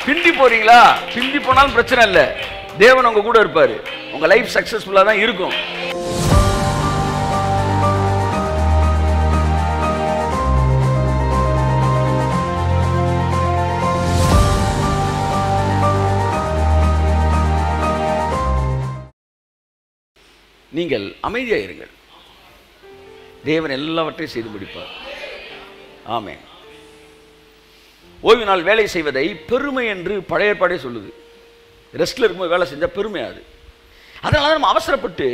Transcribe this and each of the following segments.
பிந்தி போறீங்களா? பிந்தி போனாலும் பிரச்சனை இல்லை, தேவன் உங்க கூட இருப்பாரு. உங்க லைஃப் சக்சஸ்ஃபுல்லா தான் இருக்கும். நீங்கள் அமைதியாயிருங்கள், தேவன் எல்லாவற்றையும் செய்து முடிப்பார். ஆமென். ஓய்வு நாள் வேலை செய்வதை பெருமை என்று பழைய ஏற்பாடே சொல்லுது. ரெஸ்ட்ல இருக்கும்போது வேலை செஞ்சால் பெருமையாது. அதனால நம்ம அவசரப்பட்டு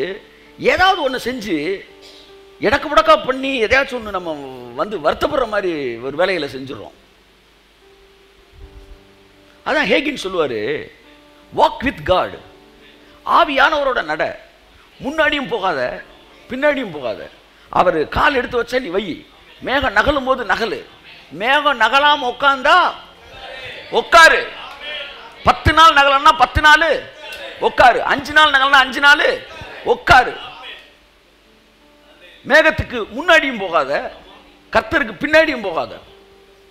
ஏதாவது ஒன்று செஞ்சு இடக்கு முடக்கா பண்ணி எதையாச்சும் ஒன்று நம்ம வருத்தப்படுற மாதிரி ஒரு வேலைகளை செஞ்சிடறோம். அதான் ஹேகின் சொல்லுவார், வாக் வித் காட். ஆவியானவரோட நட, முன்னாடியும் போகாத பின்னாடியும் போகாத. அவர் கால் எடுத்து வச்சா நீ வை, மேகம் நகலும் போது நகலு, மேகம் நகலாம உட்கார்ந்தா உட்காரு. 10 நாள் நகலன்னா 10 நாள் உட்காரு, 5 நாள் நகலன்னா 5 நாள் உட்காரு. மேகத்துக்கு முன்னாடியும் போகாத, கர்த்தருக்கு பின்னாடியும் போகாத,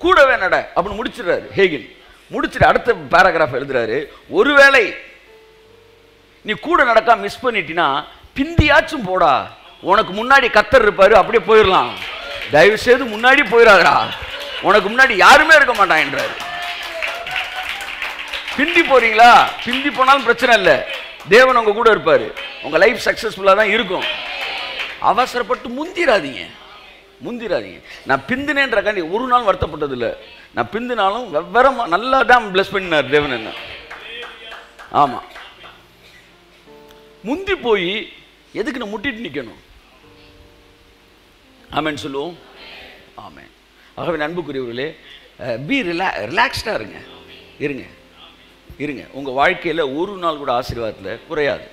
கூடவே நட அப்படின்னு முடிச்சிடறாரு ஹேகின். முடிச்சுட்டு அடுத்த பேராகிராஃப் எழுதுறாரு, ஒருவேளை நீ கூட நடக்கா மிஸ் பண்ணிட்டினா பிந்தியாச்சும் போடா, உனக்கு முன்னாடி கர்த்தர் இருப்பாரு, அப்படியே போயிடலாம். தயவு செய்து முன்னாடி போயிடாதா, உனக்கு முன்னாடி யாருமே இருக்க மாட்டான் என்றாரு. பிந்தி போறீங்களா? பிந்தி போனாலும் பிரச்சனை இல்லை, தேவன் உங்க கூட இருப்பாரு. உங்க லைஃப் சக்சஸ்ஃபுல்லா தான் இருக்கும். அவசரப்பட்டு முந்திராதீங்க, முந்திராதீங்க. நான் பிந்தினேன்றக்காண்டி ஒரு நாள் வருத்தப்பட்டது இல்லை. நான் பிந்தினாலும் வெவ்வேறமா நல்லா தான் பிளஸ் பண்ணினார் தேவன் என்ன. ஆமா, முந்தி போய் எதுக்கு நான் முட்டிட்டு நிற்கணும்? ஆமென் சொல்லுவோம். ஆமென். ஆகவே அன்புக்குரியவர்களே, பி ரிலாக்ஸ்டாக இருங்க, இருங்க. உங்கள் வாழ்க்கையில் ஒரு நாள் கூட ஆசீர்வாதத்தில் குறையாது.